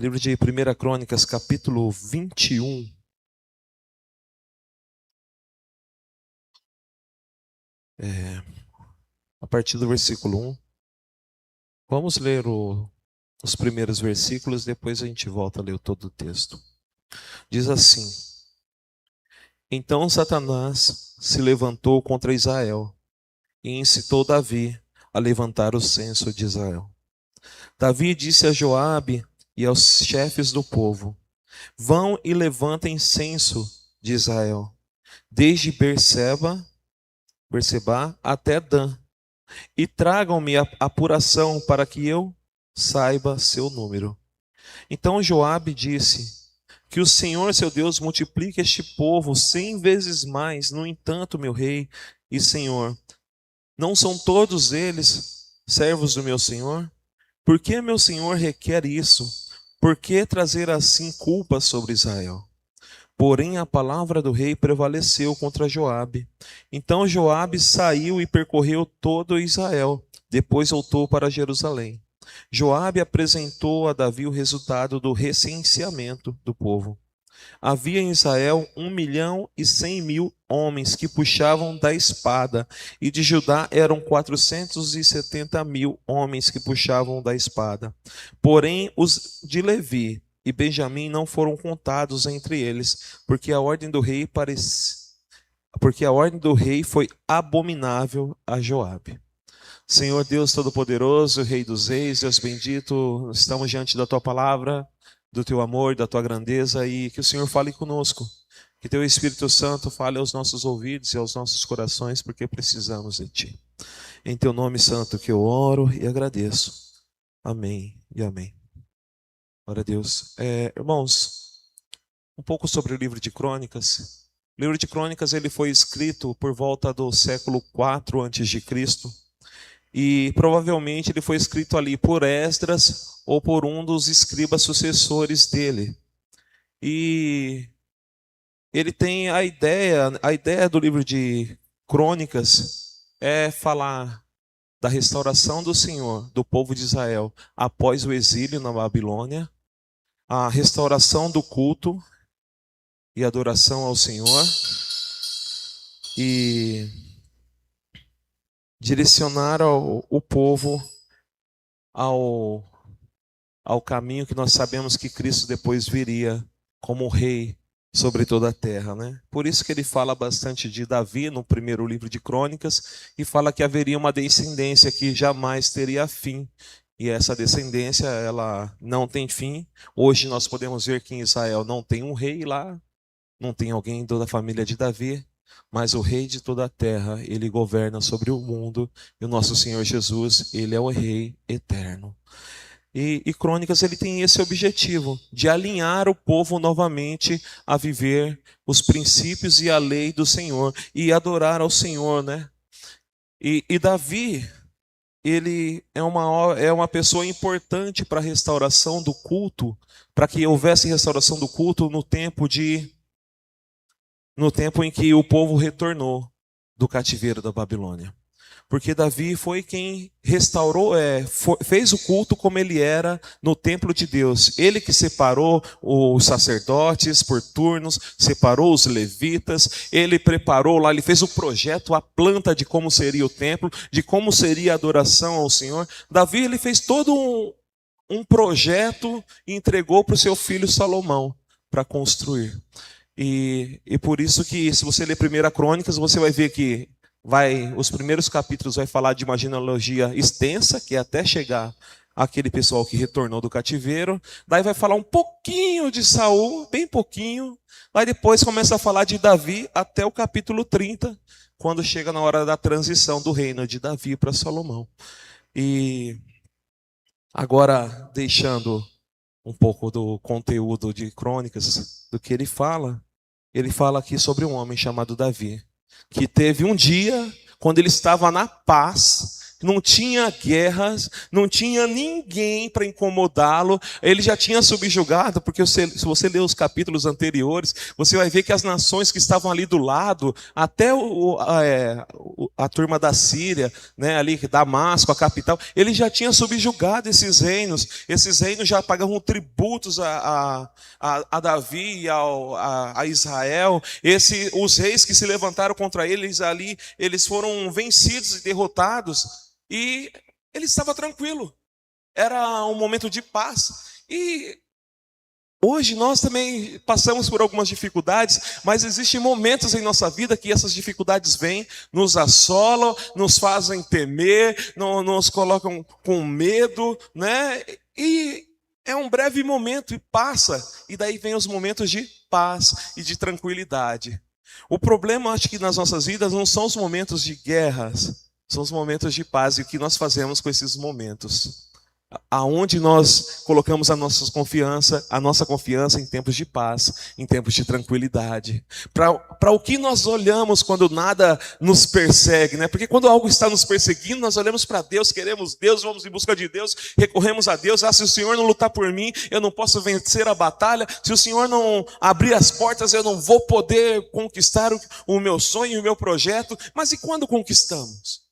Livro de 1 Crônicas, capítulo 21. A partir do versículo 1. Vamos ler os primeiros versículos, depois a gente volta a ler todo o texto. Diz assim: Então Satanás se levantou contra Israel e incitou Davi a levantar o censo de Israel. Davi disse a Joabe e aos chefes do povo: Vão e levantem censo de Israel, desde Berseba até Dan, e tragam-me a apuração para que eu saiba seu número. Então Joabe disse: Que o Senhor, seu Deus, multiplique este povo 100 vezes mais. No entanto, meu rei e senhor, não são todos eles servos do meu senhor? Por que meu senhor requer isso? Por que trazer assim culpa sobre Israel? Porém, a palavra do rei prevaleceu contra Joabe. Então Joabe saiu e percorreu todo Israel. Depois voltou para Jerusalém. Joabe apresentou a Davi o resultado do recenseamento do povo. Havia em Israel 1.100.000 homens que puxavam da espada, e de Judá eram 470.000 homens que puxavam da espada. Porém, os de Levi e Benjamim não foram contados entre eles, porque a ordem do rei foi abominável a Joabe. Senhor Deus Todo-Poderoso, Rei dos Reis, Deus bendito, estamos diante da Tua palavra, do Teu amor, da Tua grandeza, e que o Senhor fale conosco. Que Teu Espírito Santo fale aos nossos ouvidos e aos nossos corações, porque precisamos de Ti. Em Teu nome santo que eu oro e agradeço. Amém e amém. Glória a Deus. Irmãos, um pouco sobre o livro de Crônicas. O livro de Crônicas ele foi escrito por volta do século IV a.C., e provavelmente ele foi escrito ali por Esdras ou por um dos escribas sucessores dele. E ele tem a ideia do livro de Crônicas é falar da restauração do Senhor, do povo de Israel, após o exílio na Babilônia, a restauração do culto e adoração ao Senhor, e direcionar o povo ao caminho que nós sabemos que Cristo depois viria como rei sobre toda a terra, né? Por isso que ele fala bastante de Davi no primeiro livro de Crônicas, e fala que haveria uma descendência que jamais teria fim. E essa descendência, ela não tem fim. Hoje nós podemos ver que em Israel não tem um rei lá, não tem alguém da família de Davi, mas o rei de toda a terra, ele governa sobre o mundo, e o nosso Senhor Jesus, ele é o rei eterno. E Crônicas ele tem esse objetivo, de alinhar o povo novamente a viver os princípios e a lei do Senhor, e adorar ao Senhor, né? E Davi, ele é uma pessoa importante para a restauração do culto, para que houvesse restauração do culto no tempo em que o povo retornou do cativeiro da Babilônia. Porque Davi foi quem restaurou, fez o culto como ele era no templo de Deus. Ele que separou os sacerdotes por turnos, separou os levitas, ele preparou lá, ele fez o projeto, a planta de como seria o templo, de como seria a adoração ao Senhor. Davi ele fez todo um projeto e entregou para o seu filho Salomão para construir. E por isso que, se você ler 1 Crônicas, você vai ver que os primeiros capítulos vai falar de uma genealogia extensa, que é até chegar aquele pessoal que retornou do cativeiro. Daí vai falar um pouquinho de Saul, bem pouquinho. Aí depois começa a falar de Davi até o capítulo 30, quando chega na hora da transição do reino de Davi para Salomão. E agora, deixando um pouco do conteúdo de Crônicas, do que ele fala aqui sobre um homem chamado Davi, que teve um dia, quando ele estava na paz, não tinha guerras, não tinha ninguém para incomodá-lo, ele já tinha subjugado, porque se você ler os capítulos anteriores, você vai ver que as nações que estavam ali do lado, até a turma da Síria, né, ali, Damasco, a capital, ele já tinha subjugado esses reinos já pagavam tributos a Davi e a Israel, os reis que se levantaram contra eles ali, eles foram vencidos e derrotados, e ele estava tranquilo, era um momento de paz. E hoje nós também passamos por algumas dificuldades, mas existem momentos em nossa vida que essas dificuldades vêm, nos assolam, nos fazem temer, nos colocam com medo, né? E é um breve momento e passa, e daí vem os momentos de paz e de tranquilidade. O problema, acho que nas nossas vidas não são os momentos de guerras, são os momentos de paz, e o que nós fazemos com esses momentos. Aonde nós colocamos a nossa confiança em tempos de paz, em tempos de tranquilidade. Para o que nós olhamos quando nada nos persegue, né? Porque quando algo está nos perseguindo, nós olhamos para Deus, queremos Deus, vamos em busca de Deus, recorremos a Deus. Se o Senhor não lutar por mim, eu não posso vencer a batalha. Se o Senhor não abrir as portas, eu não vou poder conquistar o meu sonho, o meu projeto. Mas e quando conquistamos?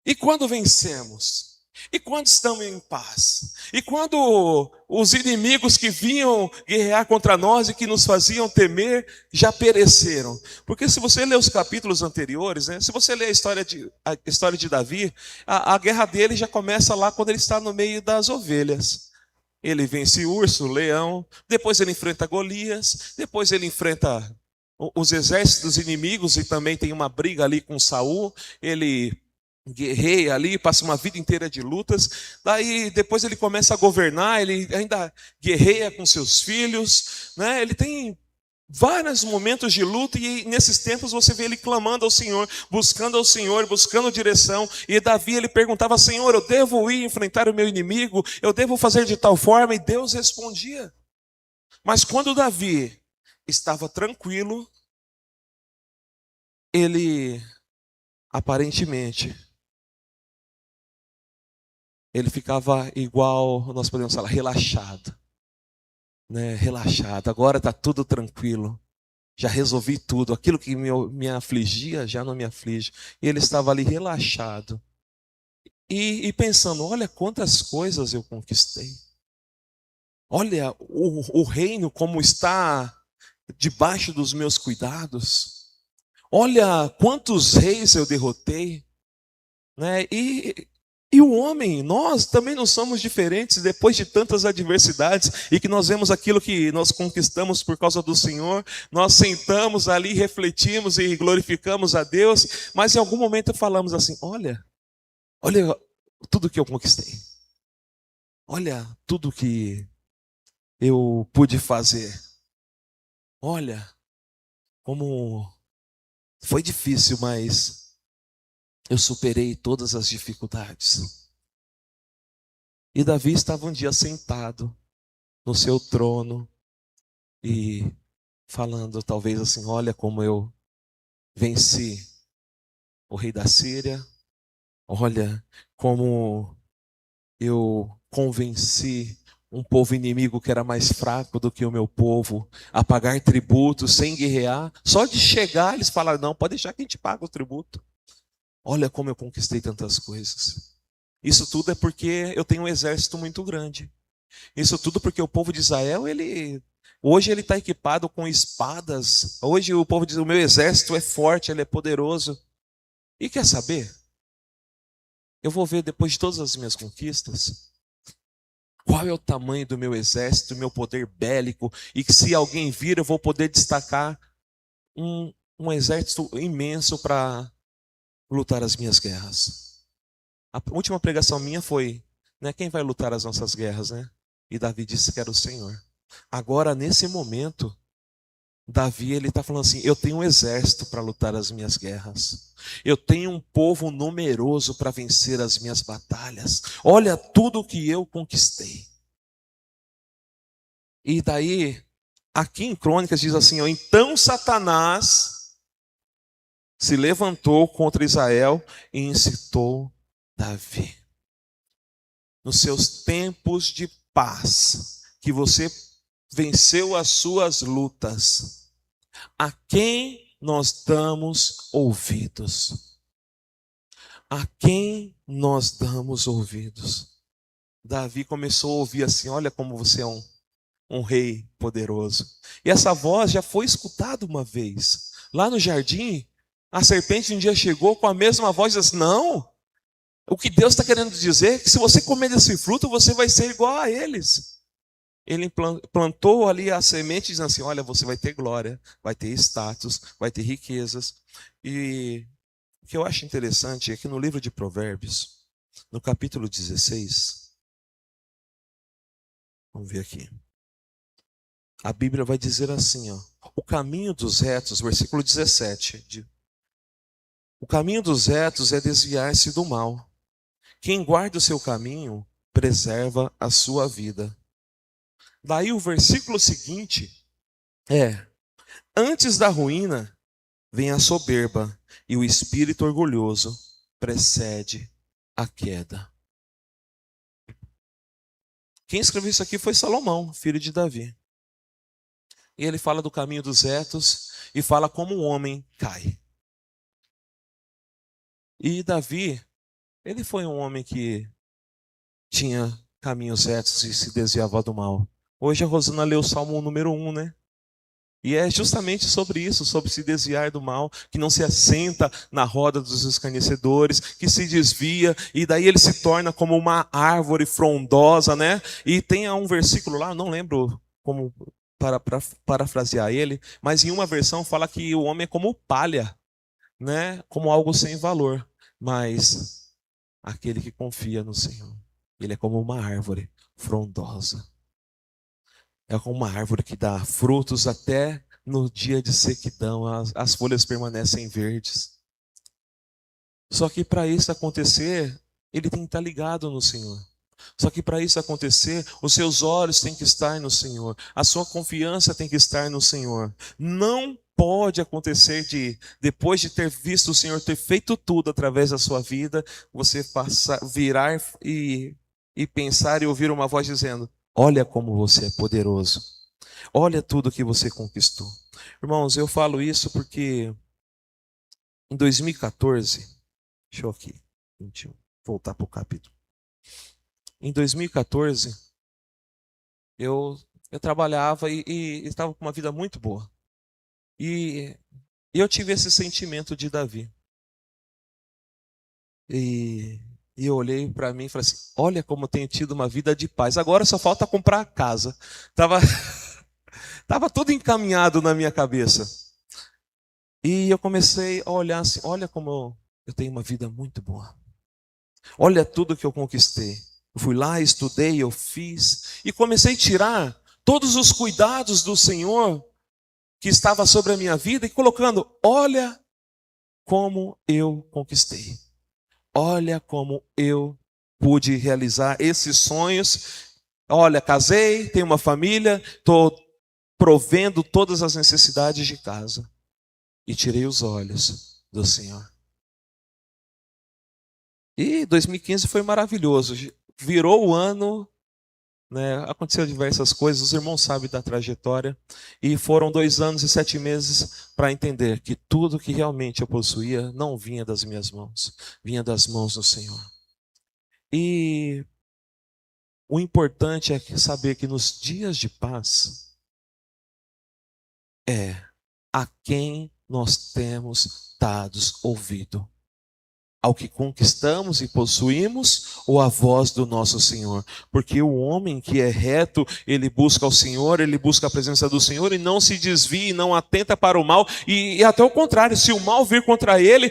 E quando vencemos? E quando estamos em paz? E quando os inimigos que vinham guerrear contra nós e que nos faziam temer, já pereceram? Porque se você ler os capítulos anteriores, né, se você ler a história de Davi, a guerra dele já começa lá quando ele está no meio das ovelhas. Ele vence o urso, o leão, depois ele enfrenta Golias, depois ele enfrenta os exércitos inimigos e também tem uma briga ali com Saul. Ele guerreia ali, passa uma vida inteira de lutas, daí depois ele começa a governar, ele ainda guerreia com seus filhos, né? Ele tem vários momentos de luta, e nesses tempos você vê ele clamando ao Senhor, buscando direção. E Davi, ele perguntava: Senhor, eu devo ir enfrentar o meu inimigo? Eu devo fazer de tal forma? E Deus respondia. Mas quando Davi estava tranquilo, ele aparentemente ele ficava igual, nós podemos falar, relaxado, né? Relaxado, agora está tudo tranquilo, já resolvi tudo, aquilo que me afligia já não me aflige. E ele estava ali relaxado e pensando: olha quantas coisas eu conquistei, olha o reino como está debaixo dos meus cuidados, olha quantos reis eu derrotei, né? E o homem, nós também não somos diferentes depois de tantas adversidades e que nós vemos aquilo que nós conquistamos por causa do Senhor. Nós sentamos ali, refletimos e glorificamos a Deus, mas em algum momento falamos assim: olha tudo que eu conquistei, olha tudo que eu pude fazer, olha como foi difícil, mas eu superei todas as dificuldades. E Davi estava um dia sentado no seu trono e falando talvez assim: olha como eu venci o rei da Síria, olha como eu convenci um povo inimigo que era mais fraco do que o meu povo a pagar tributo sem guerrear. Só de chegar eles falaram: não, pode deixar que a gente paga o tributo. Olha como eu conquistei tantas coisas. Isso tudo é porque eu tenho um exército muito grande. Isso tudo porque o povo de Israel, hoje ele está equipado com espadas. Hoje o povo diz: o meu exército é forte, ele é poderoso. E quer saber? Eu vou ver depois de todas as minhas conquistas, qual é o tamanho do meu exército, do meu poder bélico, e que se alguém vir eu vou poder destacar um exército imenso para lutar as minhas guerras. A última pregação minha foi, né, quem vai lutar as nossas guerras, né? E Davi disse que era o Senhor. Agora, nesse momento, Davi, ele está falando assim: eu tenho um exército para lutar as minhas guerras. Eu tenho um povo numeroso para vencer as minhas batalhas. Olha tudo que eu conquistei. E daí, aqui em Crônicas diz assim: então Satanás se levantou contra Israel e incitou Davi, nos seus tempos de paz, que você venceu as suas lutas, a quem nós damos ouvidos? A quem nós damos ouvidos? Davi começou a ouvir assim: olha como você é um rei poderoso. E essa voz já foi escutada uma vez. Lá no jardim, a serpente um dia chegou com a mesma voz e disse: não, o que Deus está querendo dizer é que se você comer desse fruto, você vai ser igual a eles. Ele plantou ali a semente dizendo assim: olha, você vai ter glória, vai ter status, vai ter riquezas. E o que eu acho interessante é que no livro de Provérbios, no capítulo 16, vamos ver aqui, a Bíblia vai dizer assim, ó: o caminho dos retos, versículo 17, o caminho dos retos é desviar-se do mal. Quem guarda o seu caminho, preserva a sua vida. Daí o versículo seguinte é: antes da ruína vem a soberba, e o espírito orgulhoso precede a queda. Quem escreveu isso aqui foi Salomão, filho de Davi. E ele fala do caminho dos retos e fala como um homem cai. E Davi, ele foi um homem que tinha caminhos retos e se desviava do mal. Hoje a Rosana leu o Salmo número 1, né? E é justamente sobre isso, sobre se desviar do mal, que não se assenta na roda dos escarnecedores, que se desvia, e daí ele se torna como uma árvore frondosa, né? E tem um versículo lá, não lembro como para parafrasear ele, mas em uma versão fala que o homem é como palha, né? Como algo sem valor. Mas aquele que confia no Senhor, ele é como uma árvore frondosa. É como uma árvore que dá frutos até no dia de sequidão, as folhas permanecem verdes. Só que para isso acontecer, ele tem que estar ligado no Senhor. Só que para isso acontecer, os seus olhos têm que estar no Senhor. A sua confiança tem que estar no Senhor. Não pode acontecer depois de ter visto o Senhor ter feito tudo através da sua vida, você virar e pensar e ouvir uma voz dizendo: olha como você é poderoso. Olha tudo que você conquistou. Irmãos, eu falo isso porque em 2014, deixa eu aqui, voltar para o capítulo. Em 2014, eu trabalhava e estava com uma vida muito boa. E eu tive esse sentimento de Davi. E eu olhei para mim e falei assim: olha como eu tenho tido uma vida de paz. Agora só falta comprar a casa. Tava tudo encaminhado na minha cabeça. E eu comecei a olhar assim: olha como eu tenho uma vida muito boa. Olha tudo que eu conquistei. Eu fui lá, estudei, eu fiz. E comecei a tirar todos os cuidados do Senhor que estava sobre a minha vida e colocando: olha como eu conquistei. Olha como eu pude realizar esses sonhos. Olha, casei, tenho uma família, estou provendo todas as necessidades de casa. E tirei os olhos do Senhor. E 2015 foi maravilhoso. Virou o ano, né? Aconteceu diversas coisas, os irmãos sabem da trajetória. E foram 2 anos e 7 meses para entender que tudo que realmente eu possuía não vinha das minhas mãos, vinha das mãos do Senhor. E o importante é saber que nos dias de paz é a quem nós temos dados ouvido. Ao que conquistamos e possuímos, ou a voz do nosso Senhor? Porque o homem que é reto, ele busca o Senhor, ele busca a presença do Senhor e não se desvia e não atenta para o mal. E até o contrário, se o mal vir contra ele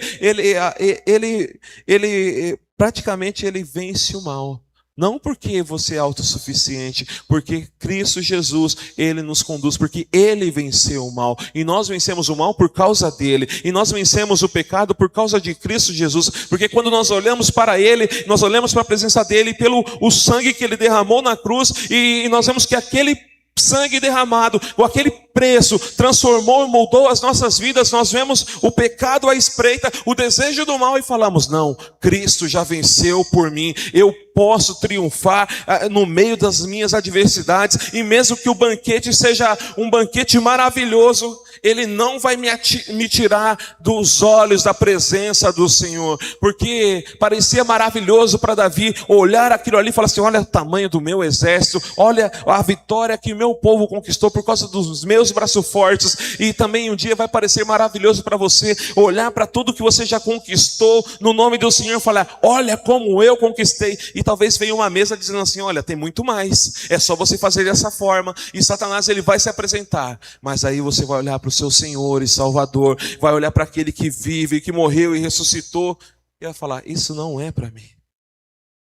praticamente ele vence o mal. Não porque você é autossuficiente, porque Cristo Jesus, Ele nos conduz, porque Ele venceu o mal. E nós vencemos o mal por causa dEle. E nós vencemos o pecado por causa de Cristo Jesus. Porque quando nós olhamos para Ele, nós olhamos para a presença dEle, pelo o sangue que Ele derramou na cruz, e nós vemos que aquele sangue derramado, ou aquele preço transformou e moldou as nossas vidas, nós vemos o pecado à espreita, o desejo do mal e falamos, não, Cristo já venceu por mim, eu posso triunfar no meio das minhas adversidades, e mesmo que o banquete seja um banquete maravilhoso, Ele não vai me tirar dos olhos da presença do Senhor, porque parecia maravilhoso para Davi olhar aquilo ali e falar assim, olha o tamanho do meu exército, olha a vitória que o meu povo conquistou por causa dos meus braços fortes, e também um dia vai parecer maravilhoso para você olhar para tudo que você já conquistou no nome do Senhor e falar, olha como eu conquistei, e talvez venha uma mesa dizendo assim, olha, tem muito mais, é só você fazer dessa forma, e Satanás ele vai se apresentar, mas aí você vai olhar para o seu Senhor e Salvador, vai olhar para aquele que vive, que morreu e ressuscitou, e vai falar, isso não é para mim,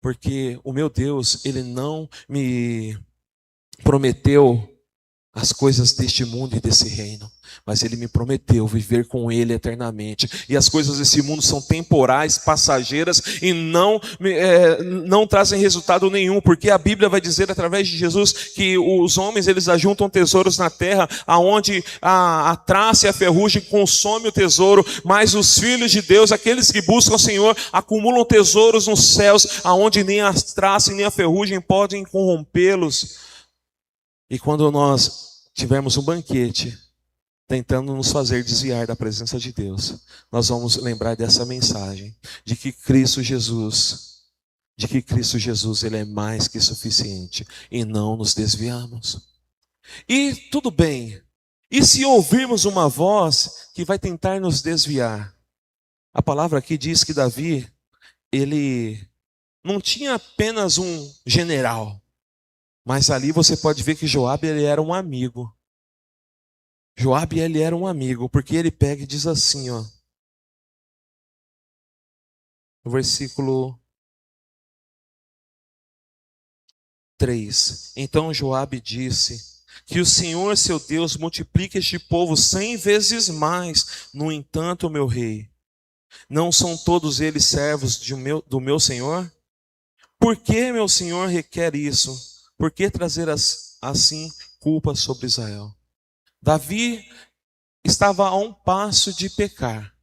porque o meu Deus, Ele não me prometeu as coisas deste mundo e desse reino, mas Ele me prometeu viver com Ele eternamente, e as coisas desse mundo são temporais, passageiras, e não trazem resultado nenhum, porque a Bíblia vai dizer através de Jesus, que os homens eles ajuntam tesouros na terra, aonde a traça e a ferrugem consome o tesouro, mas os filhos de Deus, aqueles que buscam o Senhor, acumulam tesouros nos céus, aonde nem a traça e nem a ferrugem podem corrompê-los. E quando nós tivermos um banquete, tentando nos fazer desviar da presença de Deus, nós vamos lembrar dessa mensagem, de que Cristo Jesus, Ele é mais que suficiente, e não nos desviamos. E tudo bem, e se ouvirmos uma voz que vai tentar nos desviar? A palavra aqui diz que Davi, ele não tinha apenas um general, mas ali você pode ver que Joabe ele era um amigo. Joabe ele era um amigo, porque ele pega e diz assim, ó, no versículo 3. Então Joabe disse, que o Senhor seu Deus multiplique este povo 100 vezes mais. No entanto, meu rei, não são todos eles servos do meu Senhor? Por que meu Senhor requer isso? Por que trazer assim culpa sobre Israel? Davi estava a um passo de pecar,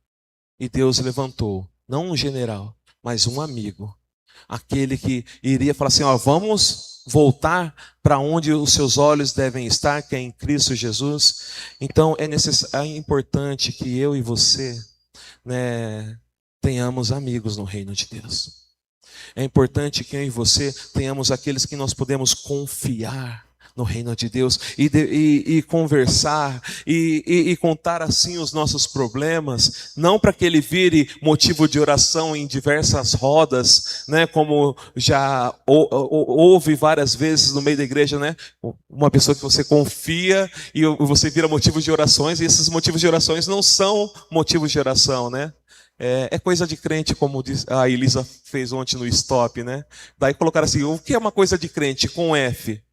e Deus levantou, não um general, mas um amigo, aquele que iria falar assim, ó, vamos voltar para onde os seus olhos devem estar, que é em Cristo Jesus. Então é importante que eu e você, né, tenhamos amigos no reino de Deus. É importante que eu e você tenhamos aqueles que nós podemos confiar no reino de Deus e conversar e contar assim os nossos problemas, não para que ele vire motivo de oração em diversas rodas, né, como já houve várias vezes no meio da igreja, né, uma pessoa que você confia e você vira motivo de orações, e esses motivos de orações não são motivos de oração, né? É coisa de crente, como a Elisa fez ontem no Stop, né? Daí colocaram assim, o que é uma coisa de crente com F?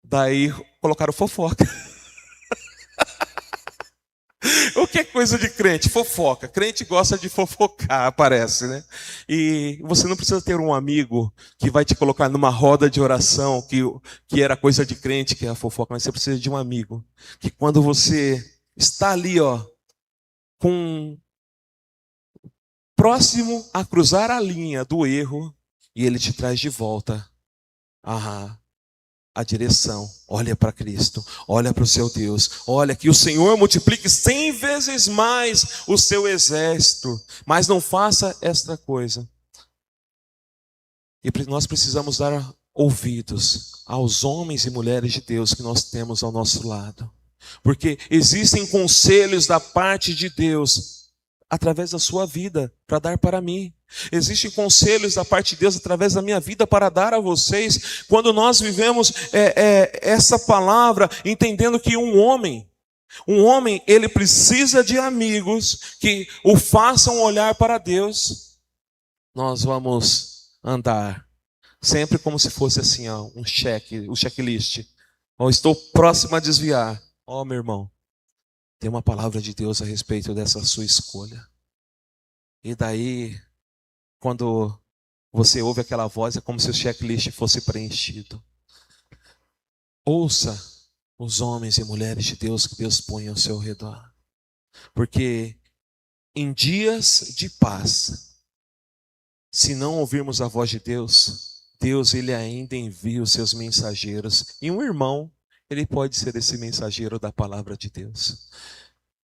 Daí colocaram fofoca. O que é coisa de crente? Fofoca. Crente gosta de fofocar, parece, né? E você não precisa ter um amigo que vai te colocar numa roda de oração, que era coisa de crente, que é a fofoca, mas você precisa de um amigo que quando você está ali, ó, próximo a cruzar a linha do erro, e ele te traz de volta a direção. Olha para Cristo, olha para o seu Deus, olha que o Senhor multiplique 100 vezes mais o seu exército, mas não faça esta coisa. E nós precisamos dar ouvidos aos homens e mulheres de Deus que nós temos ao nosso lado, porque existem conselhos da parte de Deus através da sua vida, para dar para mim. Existem conselhos da parte de Deus através da minha vida para dar a vocês. Quando nós vivemos essa palavra, entendendo que um homem, ele precisa de amigos que o façam olhar para Deus, nós vamos andar sempre como se fosse assim, ó, um checklist. Ó, estou próximo a desviar. Ó, meu irmão, tem uma palavra de Deus a respeito dessa sua escolha. E daí, quando você ouve aquela voz, é como se o checklist fosse preenchido. Ouça os homens e mulheres de Deus que Deus põe ao seu redor. Porque em dias de paz, se não ouvirmos a voz de Deus, Deus ele ainda envia os seus mensageiros. E um irmão, ele pode ser esse mensageiro da palavra de Deus.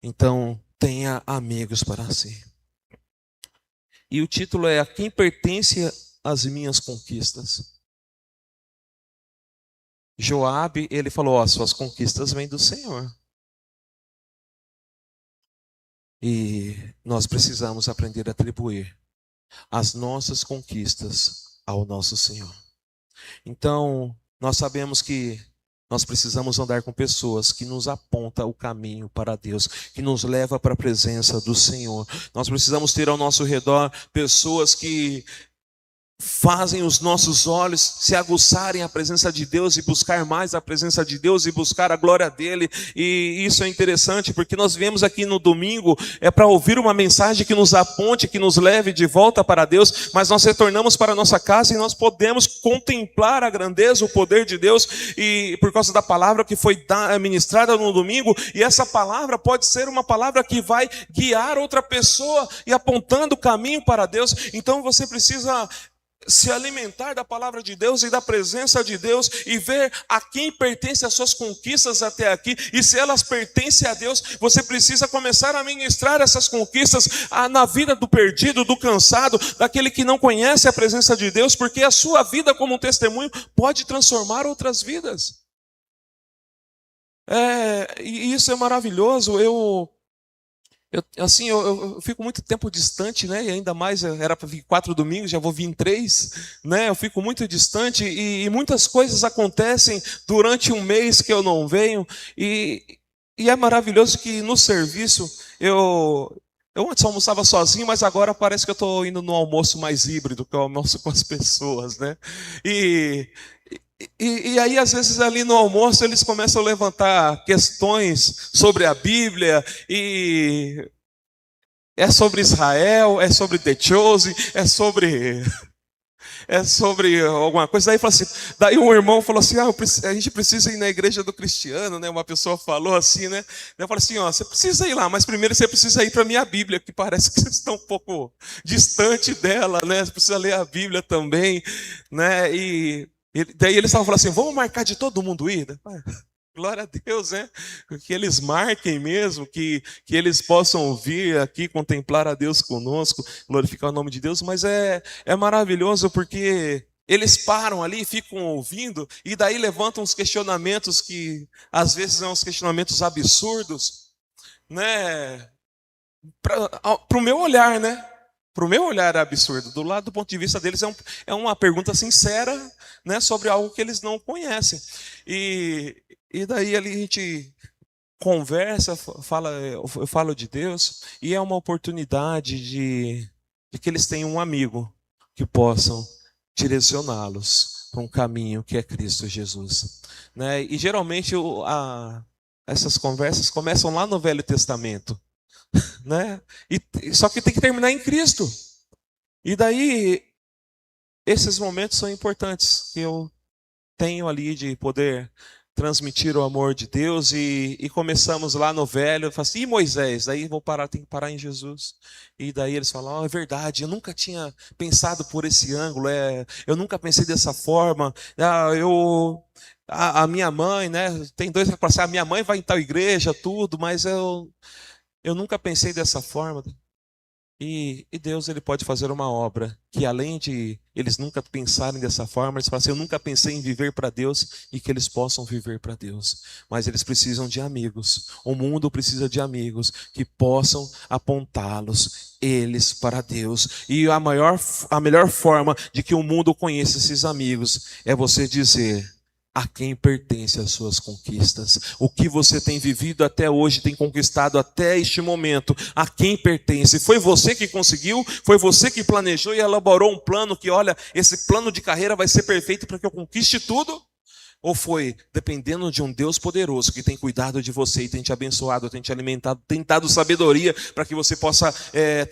Então, tenha amigos para si. E o título é: A quem pertence as minhas conquistas? Joabe, ele falou: suas conquistas vêm do Senhor. E nós precisamos aprender a atribuir as nossas conquistas ao nosso Senhor. Então, nós sabemos que nós precisamos andar com pessoas que nos apontam o caminho para Deus, que nos leva para a presença do Senhor. Nós precisamos ter ao nosso redor pessoas que fazem os nossos olhos se aguçarem à presença de Deus e buscar mais a presença de Deus e buscar a glória dele. E isso é interessante porque nós viemos aqui no domingo para ouvir uma mensagem que nos aponte, que nos leve de volta para Deus, mas nós retornamos para a nossa casa e nós podemos contemplar a grandeza, o poder de Deus, e por causa da palavra que foi ministrada no domingo. E essa palavra pode ser uma palavra que vai guiar outra pessoa e apontando o caminho para Deus. Então você precisa se alimentar da palavra de Deus e da presença de Deus e ver a quem pertence as suas conquistas até aqui. E se elas pertencem a Deus, você precisa começar a ministrar essas conquistas na vida do perdido, do cansado, daquele que não conhece a presença de Deus, porque a sua vida como um testemunho pode transformar outras vidas. E isso é maravilhoso. Eu fico muito tempo distante, né? E ainda mais, era para vir 4 domingos, já vou vir em 3, né? Eu fico muito distante e muitas coisas acontecem durante um mês que eu não venho. E é maravilhoso que no serviço, eu antes almoçava sozinho, mas agora parece que eu estou indo no almoço mais híbrido, que eu almoço com as pessoas, né? E aí, às vezes, ali no almoço, eles começam a levantar questões sobre a Bíblia, e é sobre Israel, é sobre The Chosen, é sobre alguma coisa. Daí um irmão falou assim: a gente precisa ir na igreja do Cristiano, né? Uma pessoa falou assim, né? Eu falei assim: você precisa ir lá, mas primeiro você precisa ir para a minha Bíblia, que parece que vocês estão um pouco distante dela, né? Você precisa ler a Bíblia também, né? Daí eles estavam falando assim: vamos marcar de todo mundo ir? Glória a Deus, né? Que eles marquem mesmo, que eles possam vir aqui contemplar a Deus conosco, glorificar o nome de Deus. Mas é maravilhoso porque eles param ali, ficam ouvindo, e daí levantam uns questionamentos que às vezes são uns questionamentos absurdos, né? Para o meu olhar, né? Para o meu olhar é absurdo. Do ponto de vista deles é uma pergunta sincera, né, sobre algo que eles não conhecem. E daí ali a gente conversa, eu falo de Deus, e é uma oportunidade de que eles tenham um amigo que possam direcioná-los para um caminho que é Cristo Jesus, né? E geralmente essas conversas começam lá no Velho Testamento, né? Só que tem que terminar em Cristo. E daí esses momentos são importantes que eu tenho ali de poder transmitir o amor de Deus. E começamos lá no Velho, eu falo assim: e Moisés? Daí tem que parar em Jesus. E daí eles falam: é verdade, eu nunca tinha pensado por esse ângulo, eu nunca pensei dessa forma. A minha mãe, né? Tem dois que falam assim: a minha mãe vai em tal igreja, tudo, mas eu nunca pensei dessa forma. E Deus, ele pode fazer uma obra que, além de eles nunca pensarem dessa forma, eles falam assim: eu nunca pensei em viver para Deus, e que eles possam viver para Deus. Mas eles precisam de amigos. O mundo precisa de amigos que possam apontá-los, eles, para Deus. E a melhor forma de que o mundo conheça esses amigos é você dizer: a quem pertence as suas conquistas? O que você tem vivido até hoje, tem conquistado até este momento, a quem pertence? Foi você que conseguiu? Foi você que planejou e elaborou um plano que, olha, esse plano de carreira vai ser perfeito para que eu conquiste tudo? Ou foi dependendo de um Deus poderoso que tem cuidado de você e tem te abençoado, tem te alimentado, tem dado sabedoria para que você possa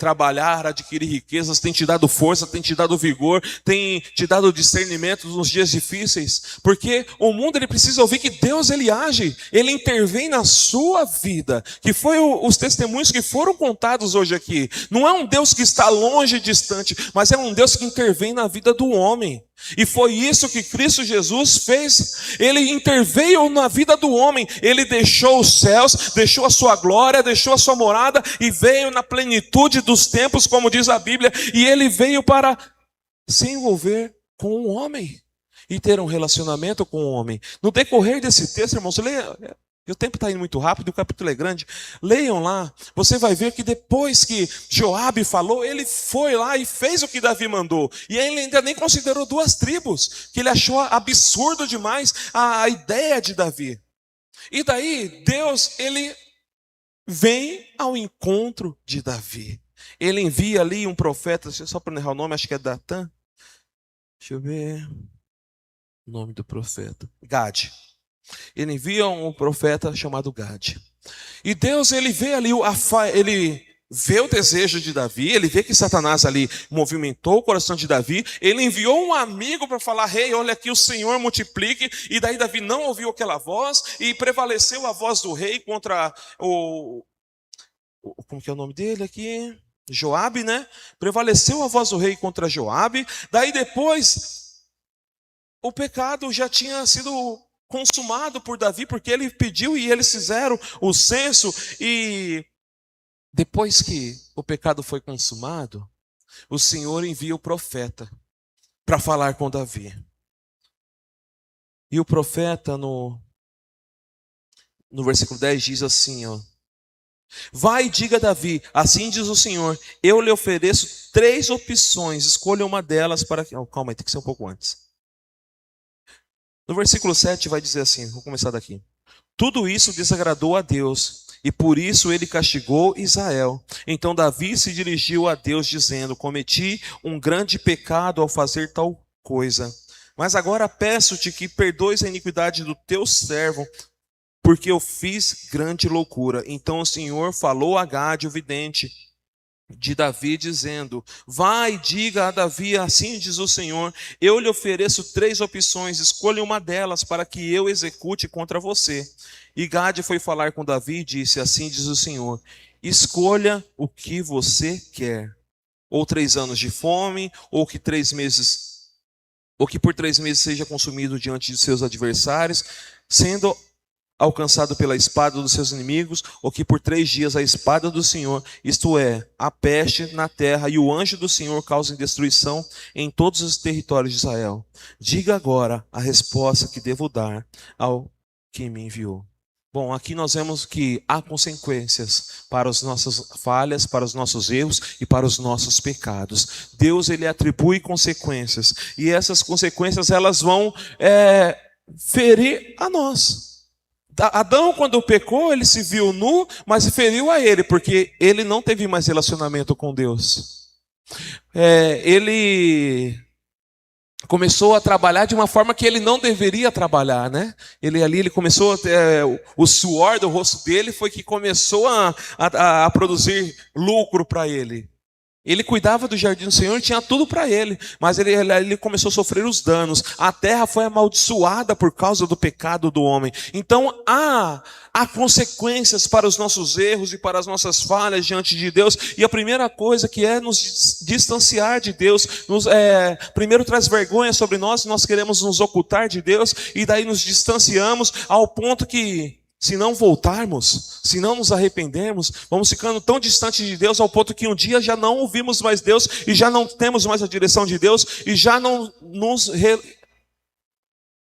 trabalhar, adquirir riquezas, tem te dado força, tem te dado vigor, tem te dado discernimento nos dias difíceis? Porque o mundo ele precisa ouvir que Deus ele age, ele intervém na sua vida, que foi os testemunhos que foram contados hoje aqui. Não é um Deus que está longe e distante, mas é um Deus que intervém na vida do homem. E foi isso que Cristo Jesus fez. Ele interveio na vida do homem. Ele deixou os céus, deixou a sua glória, deixou a sua morada e veio na plenitude dos tempos, como diz a Bíblia. E ele veio para se envolver com o homem e ter um relacionamento com o homem. No decorrer desse texto, irmãos, leia. O tempo está indo muito rápido, o capítulo é grande. Leiam lá, você vai ver que depois que Joabe falou, ele foi lá e fez o que Davi mandou. E ele ainda nem considerou 2 tribos, que ele achou absurdo demais a ideia de Davi. E daí, Deus, ele vem ao encontro de Davi. Ele envia ali um profeta, só para errar o nome, acho que é Datã. Deixa eu ver o nome do profeta. Gade. Ele envia um profeta chamado Gade. E Deus, ele vê ali, ele vê o desejo de Davi, ele vê que Satanás ali movimentou o coração de Davi, ele enviou um amigo para falar: rei, olha aqui, o Senhor multiplique. E daí Davi não ouviu aquela voz, e prevaleceu a voz do rei contra como que é o nome dele aqui? Joabe, né? Prevaleceu a voz do rei contra Joabe. Daí depois, o pecado já tinha sido consumado por Davi, porque ele pediu e eles fizeram o censo. E depois que o pecado foi consumado, o Senhor envia o profeta para falar com Davi. E o profeta no versículo 10 diz assim, ó: vai e diga a Davi, assim diz o Senhor, eu lhe ofereço 3 opções, escolha uma delas para... calma aí, tem que ser um pouco antes. No versículo 7 vai dizer assim, vou começar daqui. Tudo isso desagradou a Deus, e por isso ele castigou Israel. Então Davi se dirigiu a Deus dizendo: cometi um grande pecado ao fazer tal coisa. Mas agora peço-te que perdoes a iniquidade do teu servo, porque eu fiz grande loucura. Então o Senhor falou a Gade, o vidente de Davi, dizendo: vai, diga a Davi, assim diz o Senhor, eu lhe ofereço 3 opções, escolha uma delas para que eu execute contra você. E Gade foi falar com Davi e disse: assim diz o Senhor, escolha o que você quer, ou 3 anos de fome, ou que por 3 meses seja consumido diante de seus adversários, sendo alcançado pela espada dos seus inimigos, ou que por 3 dias a espada do Senhor, isto é, a peste na terra, e o anjo do Senhor causem destruição em todos os territórios de Israel. Diga agora a resposta que devo dar ao que me enviou. Bom, aqui nós vemos que há consequências para as nossas falhas, para os nossos erros e para os nossos pecados. Deus, ele atribui consequências, e essas consequências elas vão ferir a nós. Adão, quando pecou, ele se viu nu, mas feriu a ele, porque ele não teve mais relacionamento com Deus. Ele começou a trabalhar de uma forma que ele não deveria trabalhar, né? Ele começou, o suor do rosto dele foi que começou a produzir lucro para ele. Ele cuidava do jardim do Senhor, tinha tudo para ele, mas ele começou a sofrer os danos. A terra foi amaldiçoada por causa do pecado do homem. Então há consequências para os nossos erros e para as nossas falhas diante de Deus. E a primeira coisa que é nos distanciar de Deus. Primeiro traz vergonha sobre nós queremos nos ocultar de Deus, e daí nos distanciamos ao ponto que, se não voltarmos, se não nos arrependermos, vamos ficando tão distantes de Deus ao ponto que um dia já não ouvimos mais Deus e já não temos mais a direção de Deus e já não nos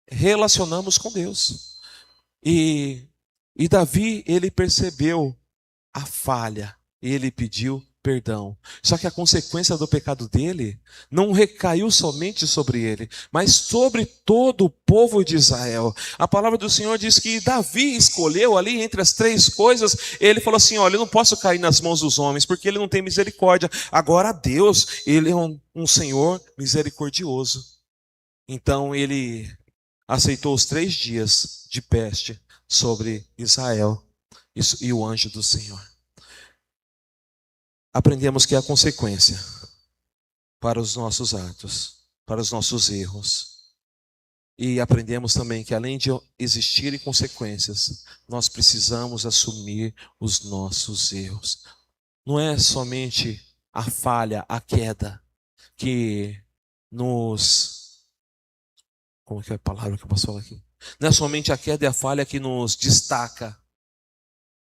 relacionamos com Deus. E Davi, ele percebeu a falha e ele pediu perdão. Só que a consequência do pecado dele não recaiu somente sobre ele, mas sobre todo o povo de Israel. A palavra do Senhor diz que Davi escolheu ali entre as 3 coisas, ele falou assim: olha, eu não posso cair nas mãos dos homens, porque ele não tem misericórdia. Agora Deus, ele é um Senhor misericordioso. Então ele aceitou os 3 dias de peste sobre Israel e o anjo do Senhor. Aprendemos que há consequência para os nossos atos, para os nossos erros. E aprendemos também que além de existirem consequências, nós precisamos assumir os nossos erros. Não é somente a falha, a queda, que nos... Como é a palavra que eu posso falar aqui? Não é somente a queda e a falha que nos destaca,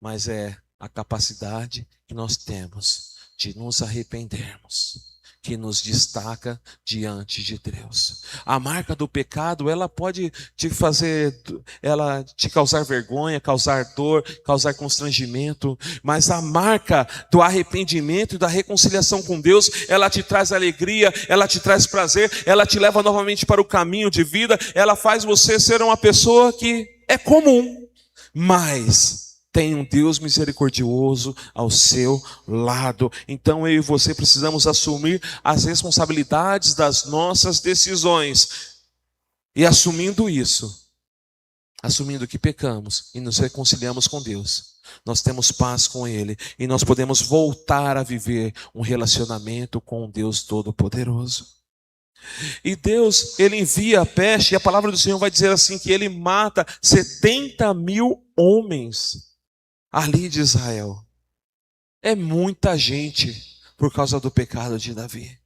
mas é a capacidade que nós temos de nos arrependermos, que nos destaca diante de Deus. A marca do pecado, ela pode ela te causar vergonha, causar dor, causar constrangimento, mas a marca do arrependimento e da reconciliação com Deus, ela te traz alegria, ela te traz prazer, ela te leva novamente para o caminho de vida, ela faz você ser uma pessoa que é comum, mas tem um Deus misericordioso ao seu lado. Então eu e você precisamos assumir as responsabilidades das nossas decisões. E assumindo isso, assumindo que pecamos e nos reconciliamos com Deus, nós temos paz com Ele e nós podemos voltar a viver um relacionamento com o Deus Todo-Poderoso. E Deus, Ele envia a peste, e a palavra do Senhor vai dizer assim, que Ele mata 70.000 homens ali de Israel. É muita gente por causa do pecado de Davi.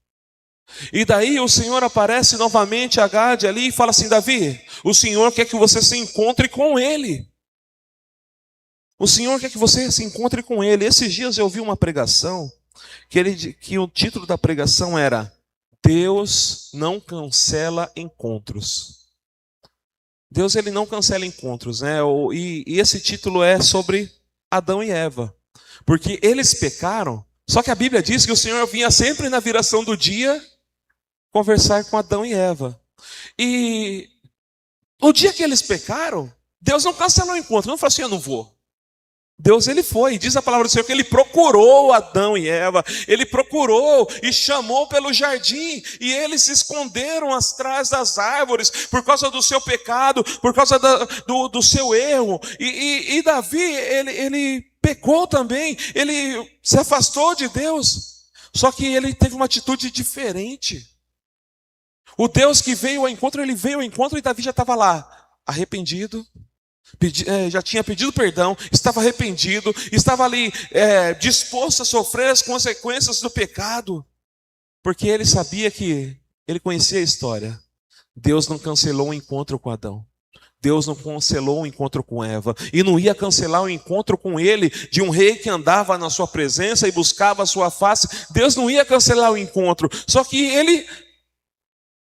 E daí o Senhor aparece novamente a Gade ali e fala assim: Davi, o Senhor quer que você se encontre com Ele. O Senhor quer que você se encontre com Ele. Esses dias eu ouvi uma pregação que o título da pregação era: Deus não cancela encontros. Deus, Ele não cancela encontros, né? E esse título é sobre Adão e Eva, porque eles pecaram, só que a Bíblia diz que o Senhor vinha sempre na viração do dia conversar com Adão e Eva. E o dia que eles pecaram, Deus não cancelou o encontro, não falou assim: eu não vou. Deus, Ele foi, diz a palavra do Senhor que Ele procurou Adão e Eva, Ele procurou e chamou pelo jardim, e eles se esconderam atrás das árvores, por causa do seu pecado, por causa do seu erro, e Davi, ele pecou também, ele se afastou de Deus, só que ele teve uma atitude diferente. O Deus que veio ao encontro, Ele veio ao encontro e Davi já estava lá, arrependido, já tinha pedido perdão, estava arrependido, estava ali disposto a sofrer as consequências do pecado, porque ele sabia ele conhecia a história. Deus não cancelou o encontro com Adão, Deus não cancelou o encontro com Eva, e não ia cancelar o encontro com ele, de um rei que andava na sua presença e buscava a sua face. Deus não ia cancelar o encontro, só que ele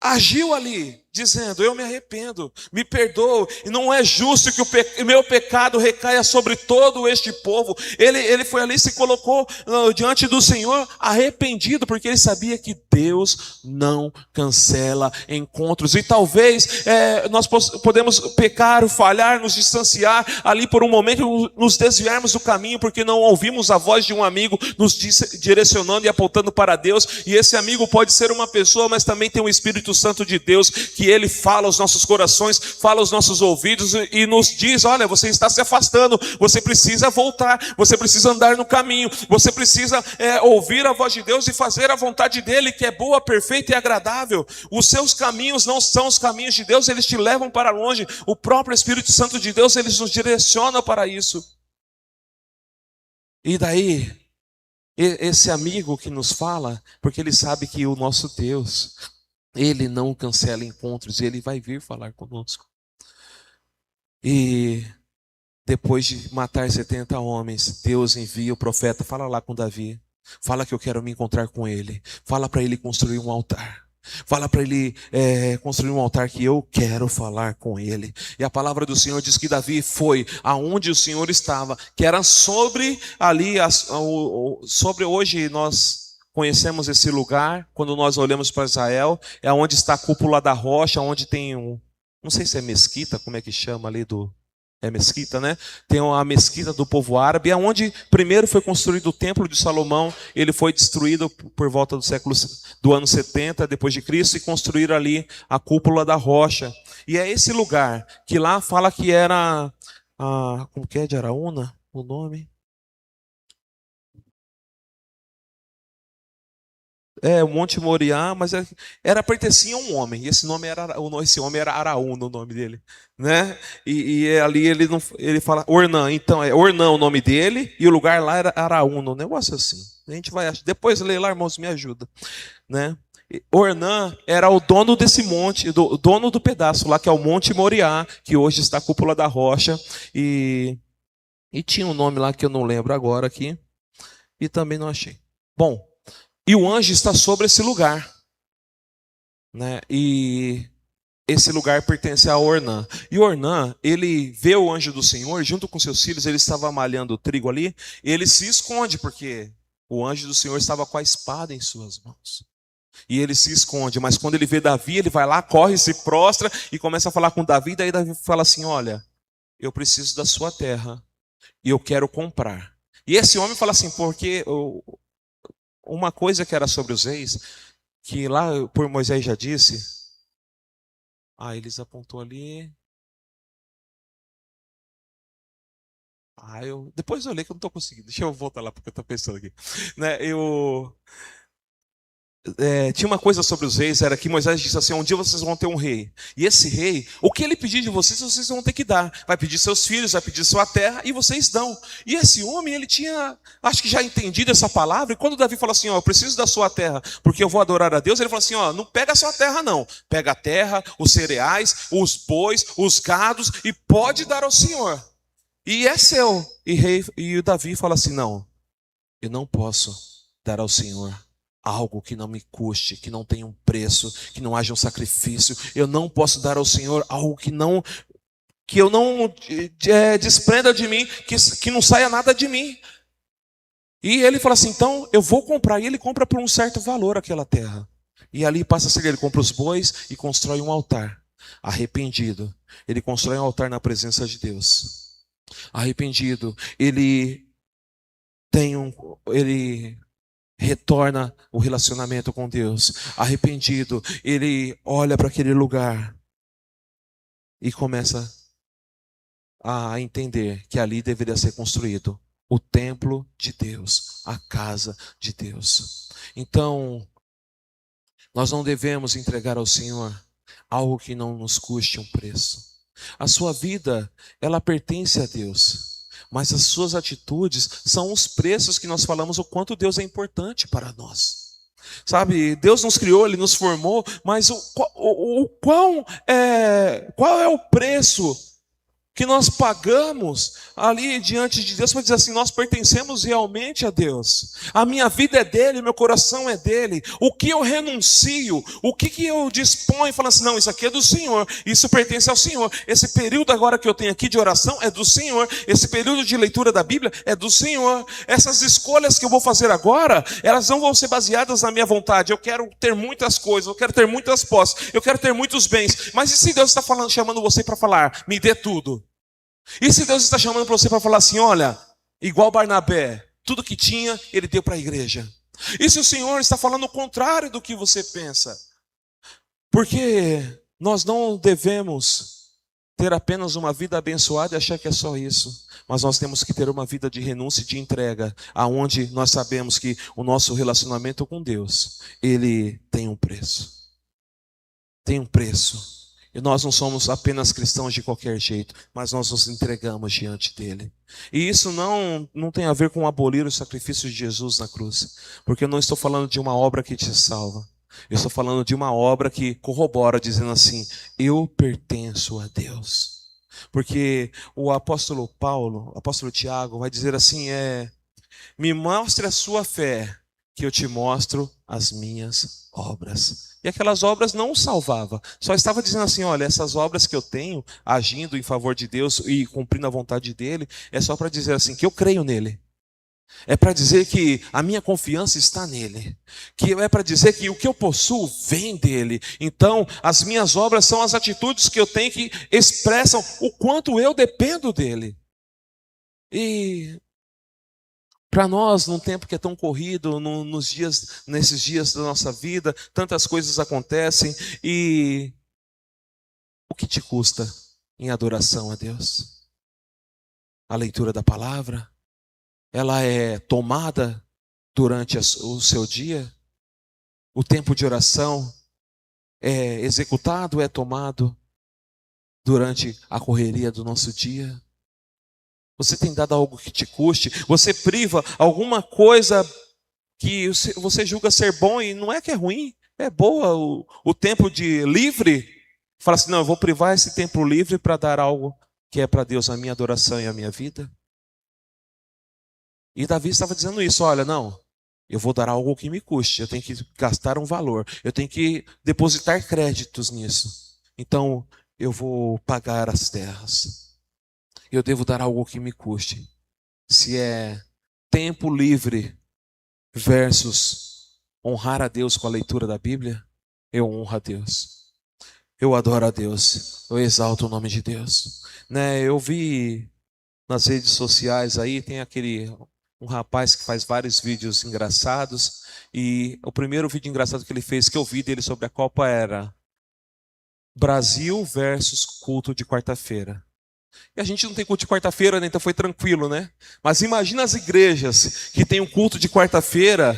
agiu ali, dizendo: eu me arrependo, me perdoo, e não é justo que o meu pecado recaia sobre todo este povo. Ele foi ali e se colocou diante do Senhor arrependido, porque ele sabia que Deus não cancela encontros. E talvez nós podemos pecar, falhar, nos distanciar ali por um momento, nos desviarmos do caminho, porque não ouvimos a voz de um amigo nos direcionando e apontando para Deus. E esse amigo pode ser uma pessoa, mas também tem o Espírito Santo de Deus, que Ele fala aos nossos corações, fala aos nossos ouvidos e nos diz: olha, você está se afastando, você precisa voltar, você precisa andar no caminho, você precisa ouvir a voz de Deus e fazer a vontade dEle, que é boa, perfeita e agradável. Os seus caminhos não são os caminhos de Deus, eles te levam para longe. O próprio Espírito Santo de Deus, Ele nos direciona para isso. E daí, esse amigo que nos fala, porque ele sabe que o nosso Deus, Ele não cancela encontros, e Ele vai vir falar conosco. E depois de matar 70 homens, Deus envia o profeta: fala lá com Davi, fala que eu quero me encontrar com ele, fala para ele construir um altar, fala para ele construir um altar, que eu quero falar com ele. E a palavra do Senhor diz que Davi foi aonde o Senhor estava, que era sobre ali, sobre hoje nós conhecemos esse lugar, quando nós olhamos para Israel, é onde está a cúpula da rocha, onde tem não sei se é mesquita, como é que chama ali É mesquita, né? Tem a mesquita do povo árabe, onde primeiro foi construído o templo de Salomão. Ele foi destruído por volta do ano 70 depois de Cristo, e construíram ali a cúpula da rocha. E é esse lugar que lá fala que era como que é, de Araúna, o nome? É, o Monte Moriá, mas pertencia a um homem. E esse homem era Araúna, o nome dele, né? E ali ele fala Ornã. Então é Ornã o nome dele e o lugar lá era Araúna, um negócio assim. A gente vai depois ler lá, irmãos, me ajuda, né? Ornã era o dono desse monte, o dono do pedaço lá que é o Monte Moriá, que hoje está a cúpula da rocha, e tinha um nome lá que eu não lembro agora aqui e também não achei. Bom, e o anjo está sobre esse lugar, né? E esse lugar pertence a Ornã. E Ornã, ele vê o anjo do Senhor, junto com seus filhos, ele estava malhando trigo ali, e ele se esconde, porque o anjo do Senhor estava com a espada em suas mãos. E ele se esconde, mas quando ele vê Davi, ele vai lá, corre, se prostra e começa a falar com Davi. Daí Davi fala assim: olha, eu preciso da sua terra e eu quero comprar. E esse homem fala assim, porque uma coisa que era sobre os reis, que lá por Moisés já disse. Eles apontou ali. Depois eu leio que eu não estou conseguindo. Deixa eu voltar lá porque eu estou pensando aqui. Né, tinha uma coisa sobre os reis, era que Moisés disse assim: um dia vocês vão ter um rei. E esse rei, o que ele pedir de vocês, vocês vão ter que dar. Vai pedir seus filhos, vai pedir sua terra, e vocês dão. E esse homem, ele tinha, acho que já entendido essa palavra. E quando Davi falou assim: eu preciso da sua terra, porque eu vou adorar a Deus, ele falou assim: não pega a sua terra não. Pega a terra, os cereais, os bois, os gados, e pode dar ao Senhor. E é seu. E o Davi fala assim: não, eu não posso dar ao Senhor algo que não me custe, que não tenha um preço, que não haja um sacrifício. Eu não posso dar ao Senhor algo que eu não desprenda de mim, que não saia nada de mim. E ele fala assim: então eu vou comprar. E ele compra por um certo valor aquela terra. E ali passa a ser, ele compra os bois e constrói um altar. Arrependido, ele constrói um altar na presença de Deus. Arrependido, ele retorna o relacionamento com Deus. Arrependido, ele olha para aquele lugar e começa a entender que ali deveria ser construído o templo de Deus, a casa de Deus. Então, nós não devemos entregar ao Senhor algo que não nos custe um preço. A sua vida, ela pertence a Deus. Mas as suas atitudes são os preços que nós falamos o quanto Deus é importante para nós. Sabe, Deus nos criou, Ele nos formou, mas qual é o preço que nós pagamos ali diante de Deus para dizer assim: nós pertencemos realmente a Deus. A minha vida é dele, meu coração é dele. O que eu renuncio, o que eu disponho, falando assim: não, isso aqui é do Senhor, isso pertence ao Senhor. Esse período agora que eu tenho aqui de oração é do Senhor. Esse período de leitura da Bíblia é do Senhor. Essas escolhas que eu vou fazer agora, elas não vão ser baseadas na minha vontade. Eu quero ter muitas coisas, eu quero ter muitas posses, eu quero ter muitos bens. Mas e se Deus está chamando você para falar: me dê tudo? E se Deus está chamando para você para falar assim: olha, igual Barnabé, tudo que tinha, ele deu para a igreja. E se o Senhor está falando o contrário do que você pensa? Porque nós não devemos ter apenas uma vida abençoada e achar que é só isso. Mas nós temos que ter uma vida de renúncia e de entrega, aonde nós sabemos que o nosso relacionamento com Deus, ele tem um preço. Tem um preço. E nós não somos apenas cristãos de qualquer jeito, mas nós nos entregamos diante dele. E isso não tem a ver com abolir o sacrifício de Jesus na cruz, porque eu não estou falando de uma obra que te salva. Eu estou falando de uma obra que corrobora, dizendo assim: eu pertenço a Deus. Porque o apóstolo Paulo, o apóstolo Tiago vai dizer assim: me mostre a sua fé, que eu te mostro as minhas obras. E aquelas obras não o salvava. Só estava dizendo assim: olha, essas obras que eu tenho, agindo em favor de Deus e cumprindo a vontade dele, é só para dizer assim, que eu creio nele. É para dizer que a minha confiança está nele. Que é para dizer que o que eu possuo vem dele. Então, as minhas obras são as atitudes que eu tenho que expressam o quanto eu dependo dele. E para nós, num tempo que é tão corrido, nesses dias da nossa vida, tantas coisas acontecem. E o que te custa em adoração a Deus? A leitura da palavra? Ela é tomada durante o seu dia? O tempo de oração é executado, é tomado durante a correria do nosso dia? Você tem dado algo que te custe? Você priva alguma coisa que você julga ser bom e não é que é ruim, é boa. O tempo de livre, fala assim, não, eu vou privar esse tempo livre para dar algo que é para Deus, a minha adoração e a minha vida. E Davi estava dizendo isso, olha, não, eu vou dar algo que me custe, eu tenho que gastar um valor, eu tenho que depositar créditos nisso. Então, eu vou pagar as terras. Eu devo dar algo que me custe. Se é tempo livre versus honrar a Deus com a leitura da Bíblia, eu honro a Deus. Eu adoro a Deus. Eu exalto o nome de Deus. Né, eu vi nas redes sociais aí, tem um rapaz que faz vários vídeos engraçados, e o primeiro vídeo engraçado que ele fez, que eu vi dele sobre a Copa, era Brasil versus culto de quarta-feira. E a gente não tem culto de quarta-feira, né? Então foi tranquilo, né? Mas imagina as igrejas que tem um culto de quarta-feira,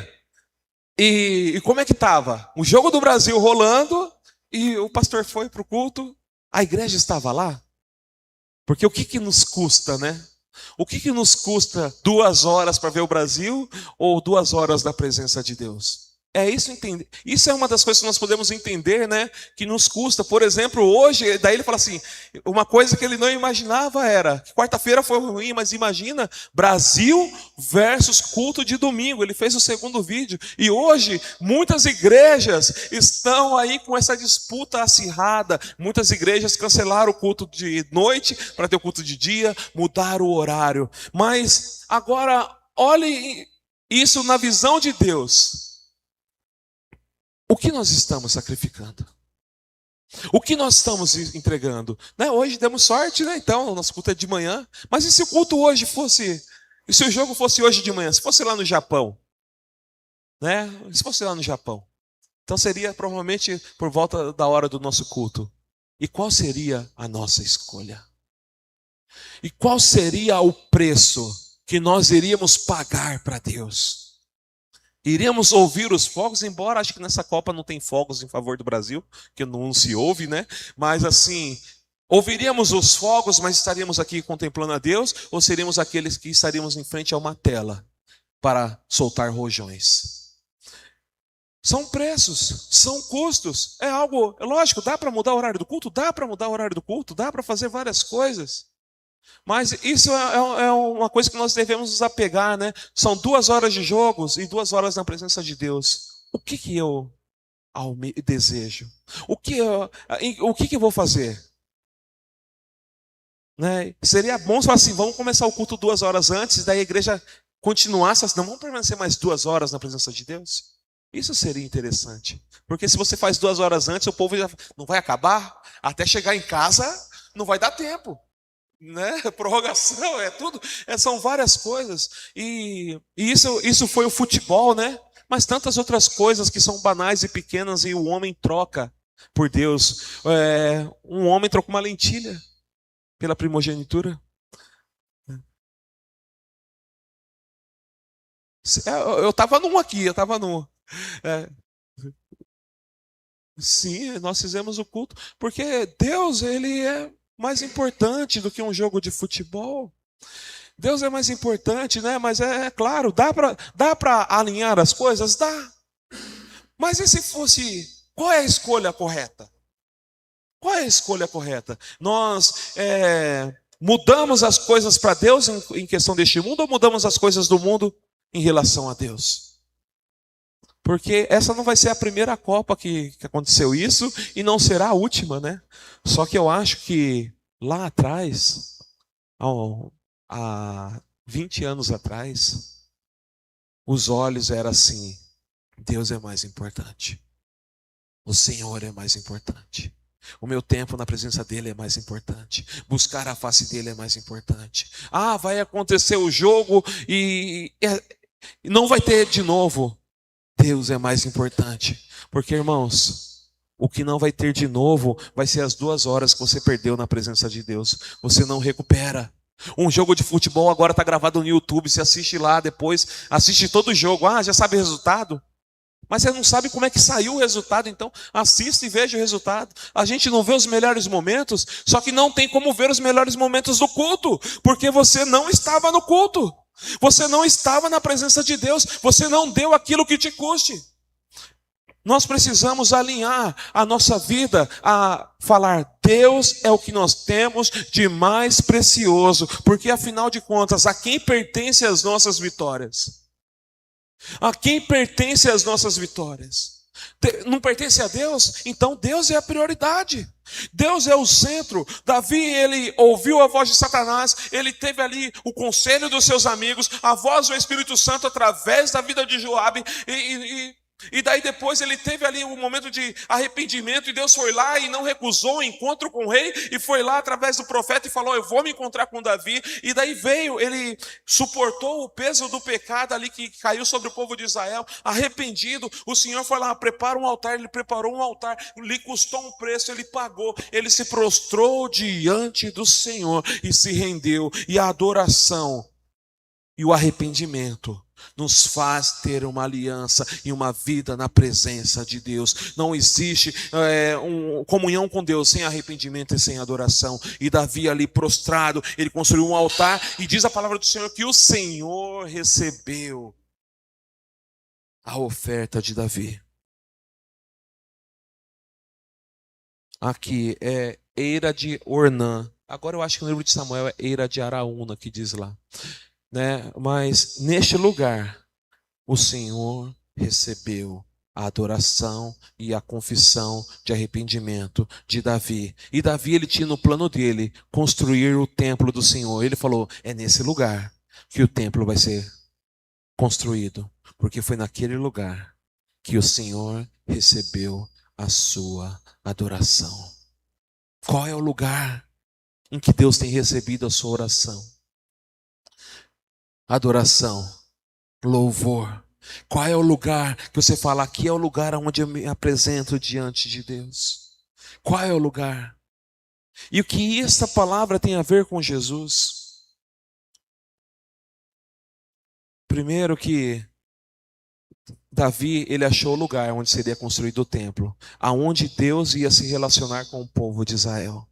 e como é que estava? O jogo do Brasil rolando, e o pastor foi para o culto, a igreja estava lá? Porque o que nos custa, né? O que nos custa 2 horas para ver o Brasil ou 2 horas da presença de Deus? É isso entender. Isso é uma das coisas que nós podemos entender, né? Que nos custa. Por exemplo, hoje, daí ele fala assim, uma coisa que ele não imaginava era, que quarta-feira foi ruim, mas imagina, Brasil versus culto de domingo. Ele fez o segundo vídeo. E hoje, muitas igrejas estão aí com essa disputa acirrada. Muitas igrejas cancelaram o culto de noite para ter o culto de dia, mudaram o horário. Mas agora, olhe isso na visão de Deus. O que nós estamos sacrificando? O que nós estamos entregando? Né? Hoje demos sorte, né? Então, o nosso culto é de manhã. Mas e se o culto hoje fosse... E se o jogo fosse hoje de manhã? Se fosse lá no Japão? Né? Se fosse lá no Japão? Então seria provavelmente por volta da hora do nosso culto. E qual seria a nossa escolha? E qual seria o preço que nós iríamos pagar para Deus? Iríamos ouvir os fogos, embora acho que nessa Copa não tem fogos em favor do Brasil, que não se ouve, né? Mas assim, ouviríamos os fogos, mas estaríamos aqui contemplando a Deus, ou seríamos aqueles que estaríamos em frente a uma tela para soltar rojões? São preços, são custos, é algo, é lógico, dá para mudar o horário do culto? Dá para mudar o horário do culto, dá para fazer várias coisas. Mas isso é uma coisa que nós devemos nos apegar, né? São 2 horas de jogos e 2 horas na presença de Deus. O que eu desejo? O que eu vou fazer? Né? Seria bom se falar assim, vamos começar o culto 2 horas antes, daí a igreja continuasse assim, não, vamos permanecer mais 2 horas na presença de Deus? Isso seria interessante. Porque se você faz 2 horas antes, o povo já não vai acabar, até chegar em casa não vai dar tempo. Né? Prorrogação, é tudo, são várias coisas. E isso foi o futebol, né? Mas tantas outras coisas que são banais e pequenas e o homem troca por Deus. Um homem troca uma lentilha pela primogenitura. Eu estava num aqui, eu estava num. É, sim, nós fizemos o culto, porque Deus, ele é mais importante do que um jogo de futebol. Deus é mais importante, né? Mas é claro, dá para alinhar as coisas? Dá. Mas e se fosse, qual é a escolha correta? Qual é a escolha correta? Nós mudamos as coisas para Deus em questão deste mundo ou mudamos as coisas do mundo em relação a Deus? Porque essa não vai ser a primeira Copa que aconteceu isso e não será a última, né? Só que eu acho que lá atrás, há 20 anos atrás, Os olhos eram assim: Deus é mais importante. O Senhor é mais importante. O meu tempo na presença dele é mais importante. Buscar a face dele é mais importante. Ah, vai acontecer o jogo e não vai ter de novo. Deus é mais importante. Porque, irmãos, o que não vai ter de novo vai ser as 2 horas que você perdeu na presença de Deus. Você não recupera. Um jogo de futebol agora está gravado no YouTube. Você assiste lá depois, assiste todo o jogo. Ah, já sabe o resultado? Mas você não sabe como é que saiu o resultado, então assista e veja o resultado. A gente não vê os melhores momentos, só que não tem como ver os melhores momentos do culto, porque você não estava no culto. Você não estava na presença de Deus, você não deu aquilo que te custe. Nós precisamos alinhar a nossa vida a falar: Deus é o que nós temos de mais precioso, porque afinal de contas, a quem pertencem as nossas vitórias? A quem pertence as nossas vitórias? Não pertence a Deus? Então Deus é a prioridade. Deus é o centro. Davi, ele ouviu a voz de Satanás, ele teve ali o conselho dos seus amigos, a voz do Espírito Santo através da vida de Joabe, e daí depois ele teve ali um momento de arrependimento, e Deus foi lá e não recusou o encontro com o rei, e foi lá através do profeta e falou: eu vou me encontrar com Davi. E daí veio, ele suportou o peso do pecado ali que caiu sobre o povo de Israel, arrependido. O Senhor foi lá: prepara um altar. Ele preparou um altar, lhe custou um preço, ele pagou, ele se prostrou diante do Senhor e se rendeu. E a adoração e o arrependimento nos faz ter uma aliança e uma vida na presença de Deus. Não existe comunhão com Deus sem arrependimento e sem adoração. E Davi ali prostrado, ele construiu um altar, e diz a palavra do Senhor que o Senhor recebeu a oferta de Davi. Aqui é Eira de Ornã. Agora eu acho que no livro de Samuel é Eira de Araúna que diz lá. Mas neste lugar o Senhor recebeu a adoração e a confissão de arrependimento de Davi. E Davi, ele tinha no plano dele construir o templo do Senhor. Ele falou: é nesse lugar que o templo vai ser construído, porque foi naquele lugar que o Senhor recebeu a sua adoração. Qual é o lugar em que Deus tem recebido a sua oração? Adoração, louvor. Qual é o lugar que você fala: aqui é o lugar onde eu me apresento diante de Deus? Qual é o lugar? E o que esta palavra tem a ver com Jesus? Primeiro que Davi, ele achou o lugar onde seria construído o templo, aonde Deus ia se relacionar com o povo de Israel.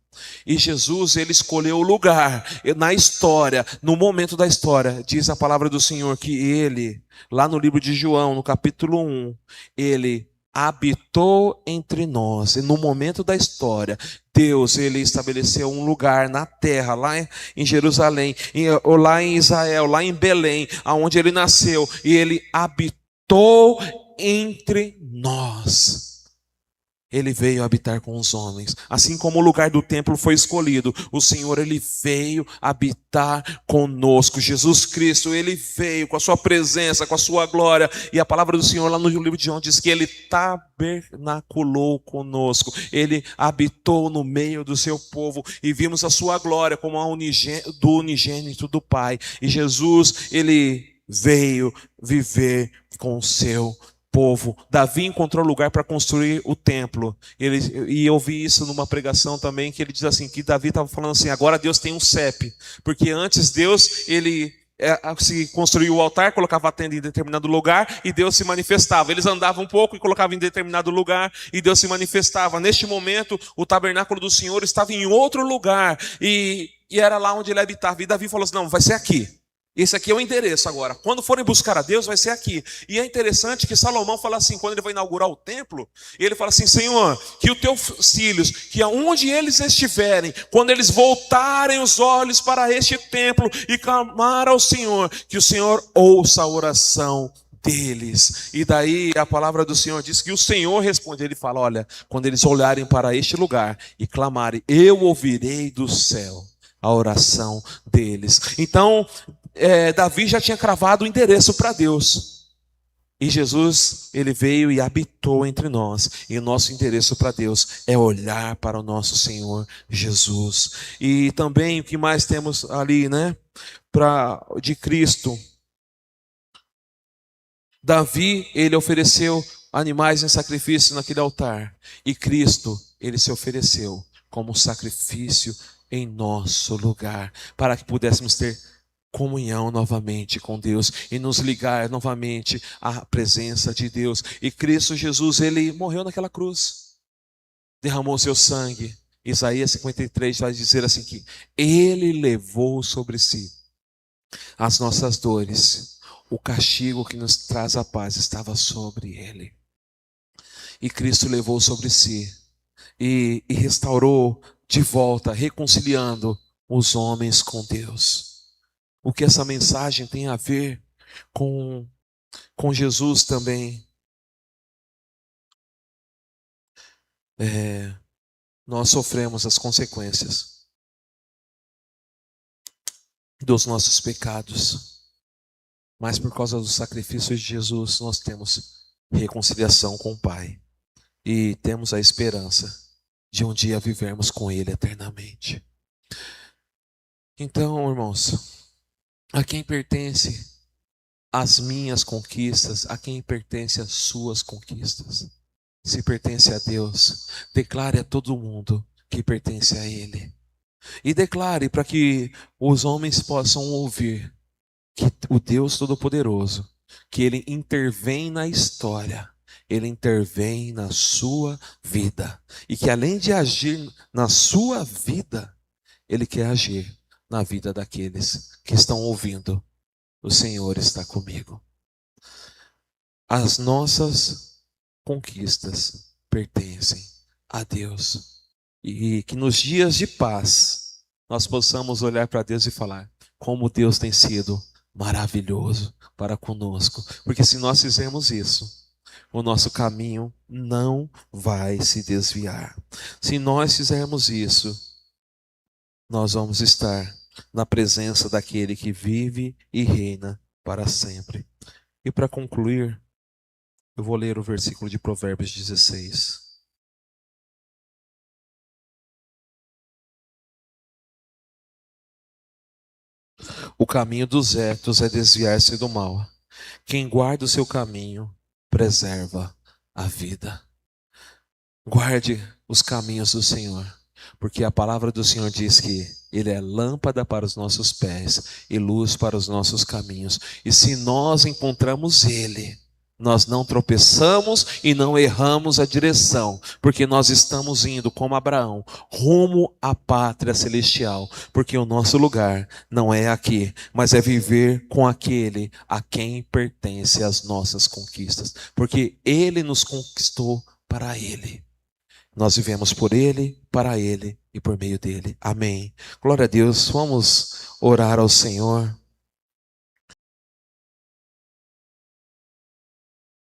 E Jesus, ele escolheu o lugar na história, no momento da história. Diz a palavra do Senhor que ele, lá no livro de João, no capítulo 1, ele habitou entre nós. E no momento da história, Deus, ele estabeleceu um lugar na terra, lá em Jerusalém, ou lá em Israel, lá em Belém, aonde ele nasceu, e ele habitou entre nós. Ele veio habitar com os homens. Assim como o lugar do templo foi escolhido, o Senhor, ele veio habitar conosco. Jesus Cristo, ele veio com a sua presença, com a sua glória. E a palavra do Senhor lá no livro de João diz que ele tabernaculou conosco. Ele habitou no meio do seu povo e vimos a sua glória como a do unigênito do Pai. E Jesus, ele veio viver com o seu povo. Davi encontrou lugar para construir o templo. E eu vi isso numa pregação também, que ele diz assim, que Davi estava falando assim: agora Deus tem um CEP. Porque antes Deus, ele se construiu o altar, colocava a tenda em determinado lugar e Deus se manifestava. Eles andavam um pouco e colocavam em determinado lugar e Deus se manifestava. Neste momento, o tabernáculo do Senhor estava em outro lugar e era lá onde ele habitava. E Davi falou assim: não, vai ser aqui. Esse aqui é o endereço agora. Quando forem buscar a Deus, vai ser aqui. E é interessante que Salomão fala assim, quando ele vai inaugurar o templo, ele fala assim: Senhor, que os teus filhos, que aonde eles estiverem, quando eles voltarem os olhos para este templo e clamar ao Senhor, que o Senhor ouça a oração deles. E daí a palavra do Senhor diz que o Senhor responde. Ele fala: olha, quando eles olharem para este lugar e clamarem, eu ouvirei do céu a oração deles. Então, Davi já tinha cravado o endereço para Deus. E Jesus, ele veio e habitou entre nós. E o nosso endereço para Deus é olhar para o nosso Senhor Jesus. E também o que mais temos ali, né? De Cristo. Davi, ele ofereceu animais em sacrifício naquele altar. E Cristo, ele se ofereceu como sacrifício em nosso lugar, para que pudéssemos ter comunhão novamente com Deus e nos ligar novamente à presença de Deus. E Cristo Jesus, ele morreu naquela cruz, derramou seu sangue. Isaías 53 vai dizer assim que ele levou sobre si as nossas dores. O castigo que nos traz a paz estava sobre ele. E Cristo levou sobre si e restaurou de volta, reconciliando os homens com Deus. O que essa mensagem tem a ver com Jesus também? Nós sofremos as consequências dos nossos pecados, mas por causa do sacrifício de Jesus, nós temos reconciliação com o Pai e temos a esperança de um dia vivermos com Ele eternamente. Então, irmãos, a quem pertence as minhas conquistas, a quem pertence as suas conquistas? Se pertence a Deus, declare a todo mundo que pertence a Ele. E declare para que os homens possam ouvir que o Deus Todo-Poderoso, que Ele intervém na história, Ele intervém na sua vida. E que além de agir na sua vida, Ele quer agir na vida daqueles que estão ouvindo. O Senhor está comigo. As nossas conquistas pertencem a Deus. E que nos dias de paz nós possamos olhar para Deus e falar como Deus tem sido maravilhoso para conosco. Porque se nós fizermos isso, o nosso caminho não vai se desviar. Se nós fizermos isso, nós vamos estar na presença daquele que vive e reina para sempre. E para concluir, eu vou ler o versículo de Provérbios 16. O caminho dos retos é desviar-se do mal. Quem guarda o seu caminho, preserva a vida. Guarde os caminhos do Senhor, porque a palavra do Senhor diz que Ele é lâmpada para os nossos pés e luz para os nossos caminhos. E se nós encontramos Ele, nós não tropeçamos e não erramos a direção, porque nós estamos indo, como Abraão, rumo à pátria celestial, porque o nosso lugar não é aqui, mas é viver com aquele a quem pertence as nossas conquistas, porque Ele nos conquistou para Ele. Nós vivemos por Ele, para Ele e por meio dEle. Amém. Glória a Deus. Vamos orar ao Senhor.